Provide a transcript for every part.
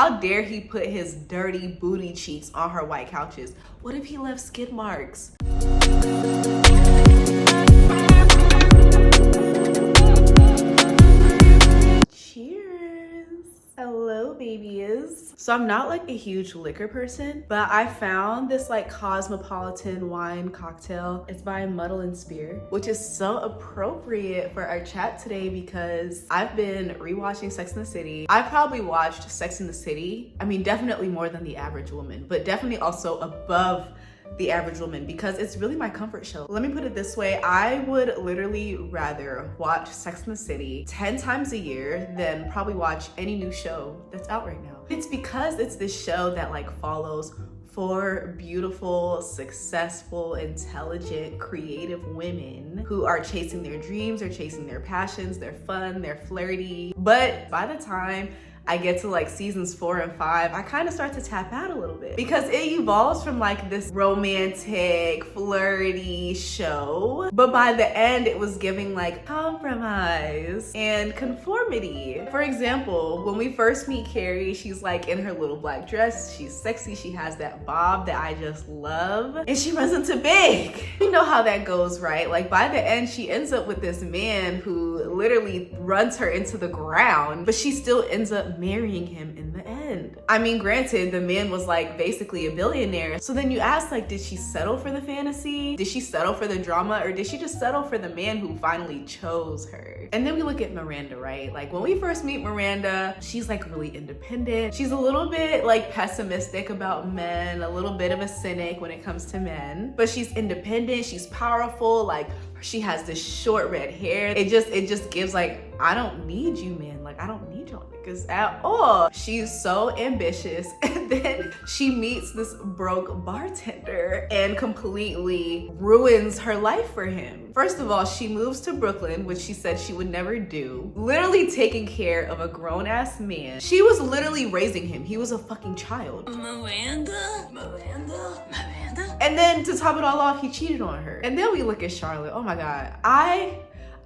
How dare he put his dirty booty cheeks on her white couches? What if he left skid marks? Hello, babies. So I'm not like a huge liquor person, but I found this like cosmopolitan wine cocktail. It's by Muddle and Spear, which is so appropriate for our chat today because I've been rewatching Sex and the City. I probably watched Sex and the City. I mean, definitely more than the average woman, but definitely also above the average woman because it's really my comfort show. Let me put it this way. I would literally rather watch Sex and the City 10 times a year than probably watch any new show that's out right now. It's because it's this show that like follows 4 beautiful, successful, intelligent, creative women who are chasing their dreams, or chasing their passions. They're fun, they're flirty. But by the time I get to like seasons 4 and 5, I kind of start to tap out a little bit because it evolves from like this romantic, flirty show. But by the end, it was giving like compromise and conformity. For example, when we first meet Carrie, she's like in her little black dress. She's sexy. She has that bob that I just love. And she runs into Big. You know how that goes, right? Like by the end, she ends up with this man who literally runs her into the ground, but she still ends up marrying him in the end. I mean, granted, the man was like basically a billionaire. So then you ask, like, did she settle for the fantasy? Did she settle for the drama? Or did she just settle for the man who finally chose her? And then we look at Miranda, right? Like when we first meet Miranda, she's like really independent. She's a little bit like pessimistic about men, a little bit of a cynic when it comes to men, but she's independent, she's powerful, like she has this short red hair. It just gives like, I don't need you, man. Like I don't need y'all niggas at all. She's so ambitious. And then she meets this broke bartender and completely ruins her life for him. First of all, she moves to Brooklyn, which she said she would never do. Literally taking care of a grown ass man. She was literally raising him. He was a fucking child. Miranda. And then to top it all off, he cheated on her. And then we look at Charlotte. Oh my God.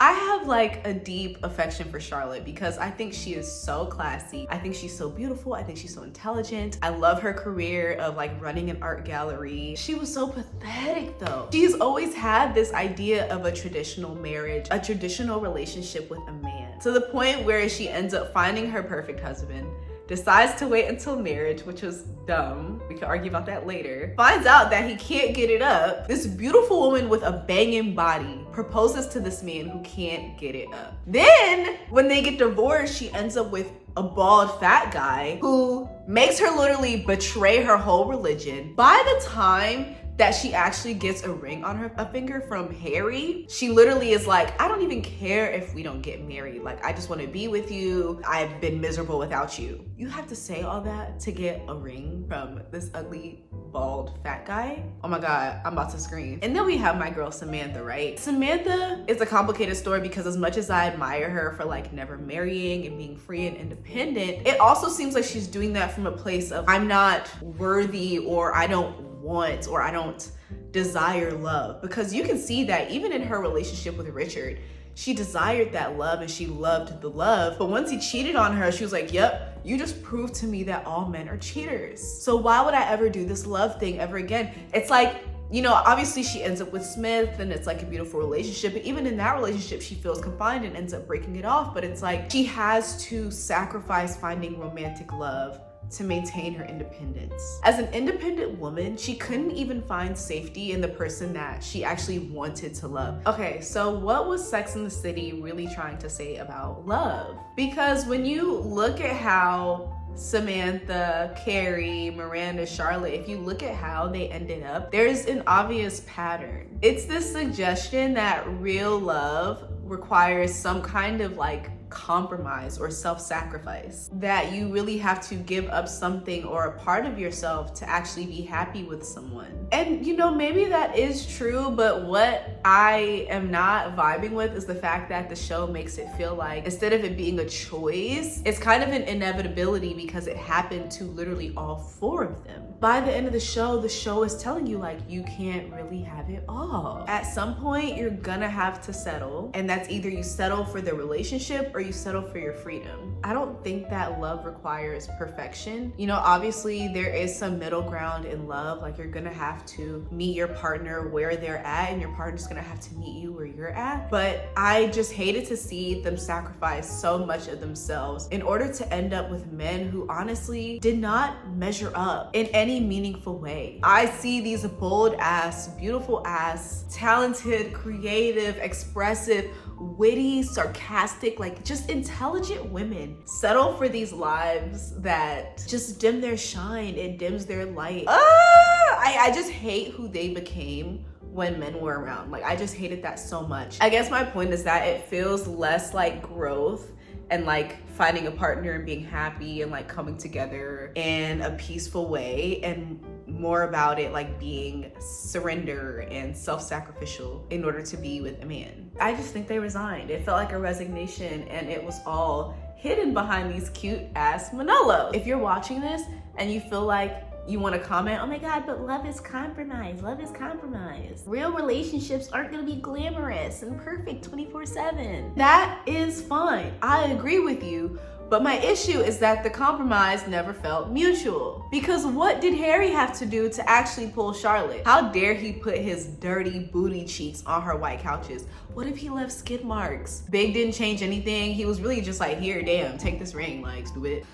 I have like a deep affection for Charlotte because I think she is so classy. I think she's so beautiful. I think she's so intelligent. I love her career of like running an art gallery. She was so pathetic though. She's always had this idea of a traditional marriage, a traditional relationship with a man, to the point where she ends up finding her perfect husband, decides to wait until marriage, which was dumb. We can argue about that later. Finds out that he can't get it up. This beautiful woman with a banging body proposes to this man who can't get it up. Then when they get divorced, she ends up with a bald fat guy who makes her literally betray her whole religion. By the time that she actually gets a ring on her finger from Harry, she literally is like, I don't even care if we don't get married. Like, I just want to be with you. I've been miserable without you. You have to say all that to get a ring from this ugly, bald, fat guy? Oh my God, I'm about to scream. And then we have my girl, Samantha, right? Samantha is a complicated story because as much as I admire her for like never marrying and being free and independent, it also seems like she's doing that from a place of I'm not worthy, or I don't want, or I don't desire love. Because you can see that even in her relationship with Richard, she desired that love and she loved the love. But once he cheated on her, she was like, yep, you just proved to me that all men are cheaters. So why would I ever do this love thing ever again? It's like, you know, obviously she ends up with Smith and it's like a beautiful relationship. But even in that relationship, she feels confined and ends up breaking it off. But it's like she has to sacrifice finding romantic love to maintain her independence. As an independent woman, she couldn't even find safety in the person that she actually wanted to love. Okay, so what was Sex and the City really trying to say about love? Because when you look at how Samantha, Carrie, Miranda, Charlotte, if you look at how they ended up, there's an obvious pattern. It's this suggestion that real love requires some kind of like compromise or self-sacrifice, that you really have to give up something or a part of yourself to actually be happy with someone. And you know, maybe that is true, but what I am not vibing with is the fact that the show makes it feel like instead of it being a choice, it's kind of an inevitability because it happened to literally all 4 of them. By the end of the show is telling you like you can't really have it all. At some point, you're gonna have to settle, and that's either you settle for the relationship or you settle for your freedom. I don't think that love requires perfection. You know, obviously there is some middle ground in love. Like, you're gonna have to meet your partner where they're at, and your partner's gonna have to meet you where you're at. But I just hated to see them sacrifice so much of themselves in order to end up with men who honestly did not measure up in any meaningful way. I see these bold ass, beautiful ass, talented, creative, expressive, witty, sarcastic, like just intelligent women settle for these lives that just dim their shine. It dims their light. I just hate who they became when men were around. Like, I just hated that so much. I guess my point is that it feels less like growth and like finding a partner and being happy and like coming together in a peaceful way, and more about it like being surrender and self-sacrificial in order to be with a man. I just think they resigned. It felt like a resignation, and it was all hidden behind these cute ass Manolo. If you're watching this and you feel like you want to comment, oh my God, but love is compromise. Love is compromise. Real relationships aren't going to be glamorous and perfect 24/7. That is fine. I agree with you. But my issue is that the compromise never felt mutual. Because what did Harry have to do to actually pull Charlotte? How dare he put his dirty booty cheeks on her white couches? What if he left skid marks? Big didn't change anything. He was really just like, here, damn, take this ring, like, stupid.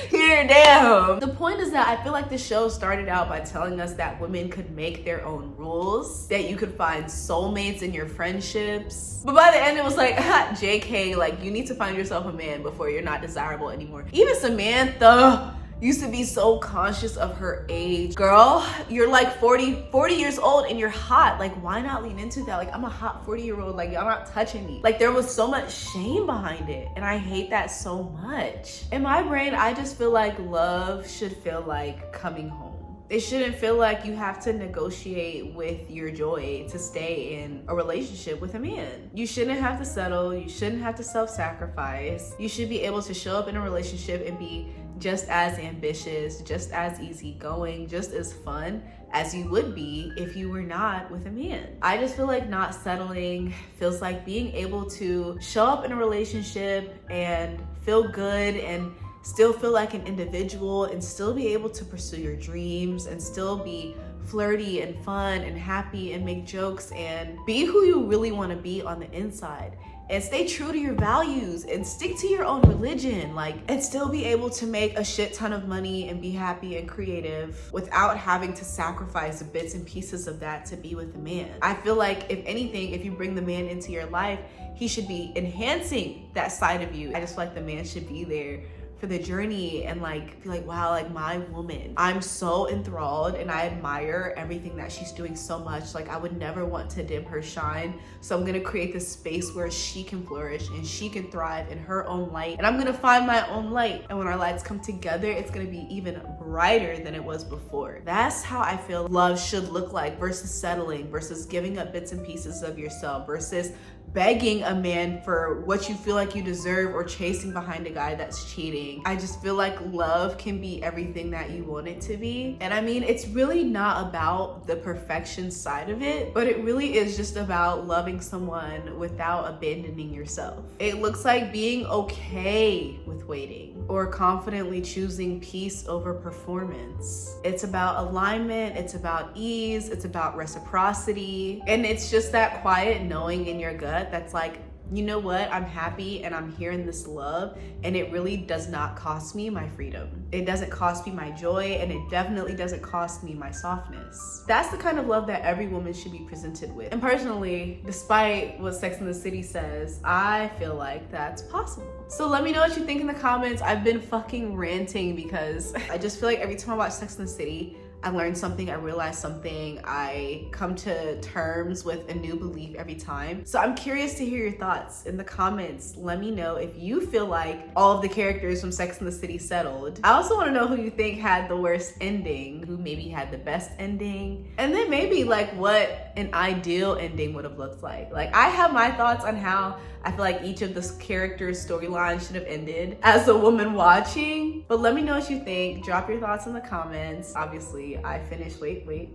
Here, damn. The point is that I feel like the show started out by telling us that women could make their own rules, that you could find soulmates in your friendships. But by the end, it was like, JK, like, you need to find yourself a man before you're not desirable anymore. Even Samantha used to be so conscious of her age. Girl, you're like 40 years old and you're hot. Like, why not lean into that? Like, I'm a hot 40-year-old, like, y'all not touching me. Like, there was so much shame behind it, and I hate that so much. In my brain, I just feel like love should feel like coming home. It shouldn't feel like you have to negotiate with your joy to stay in a relationship with a man. You shouldn't have to settle. You shouldn't have to self-sacrifice. You should be able to show up in a relationship and be just as ambitious, just as easygoing, just as fun as you would be if you were not with a man. I just feel like not settling feels like being able to show up in a relationship and feel good and still feel like an individual and still be able to pursue your dreams and still be flirty and fun and happy and make jokes and be who you really want to be on the inside. And stay true to your values and stick to your own religion, like, and still be able to make a shit ton of money and be happy and creative without having to sacrifice bits and pieces of that to be with a man. I feel like, if anything, if you bring the man into your life, he should be enhancing that side of you. I just feel like the man should be there for the journey and like be like, wow, like, my woman. I'm so enthralled and I admire everything that she's doing so much. Like, I would never want to dim her shine. So I'm gonna create this space where she can flourish and she can thrive in her own light. And I'm gonna find my own light. And when our lights come together, it's gonna be even brighter than it was before. That's how I feel love should look like, versus settling, versus giving up bits and pieces of yourself, versus begging a man for what you feel like you deserve or chasing behind a guy that's cheating. I just feel like love can be everything that you want it to be. And I mean, it's really not about the perfection side of it, but it really is just about loving someone without abandoning yourself. It looks like being okay with waiting or confidently choosing peace over performance. It's about alignment, it's about ease, it's about reciprocity. And it's just that quiet knowing in your gut that's like, you know what, I'm happy and I'm here in this love, and it really does not cost me my freedom. It doesn't cost me my joy, and it definitely doesn't cost me my softness. That's the kind of love that every woman should be presented with. And personally, despite what Sex and the City says, I feel like that's possible. So let me know what you think in the comments. I've been fucking ranting because I just feel like every time I watch Sex and the City, I learned something, I realized something, I come to terms with a new belief every time. So I'm curious to hear your thoughts in the comments. Let me know if you feel like all of the characters from Sex and the City settled. I also want to know who you think had the worst ending, who maybe had the best ending, and then maybe like what an ideal ending would have looked like. Like, I have my thoughts on how I feel like each of the characters' storylines should have ended as a woman watching, but let me know what you think. Drop your thoughts in the comments. Obviously, I finished, wait.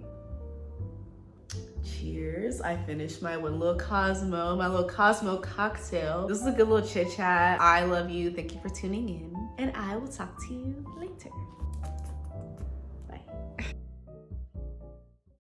Cheers. I finished my my little Cosmo cocktail. This is a good little chit chat. I love you. Thank you for tuning in, and I will talk to you later.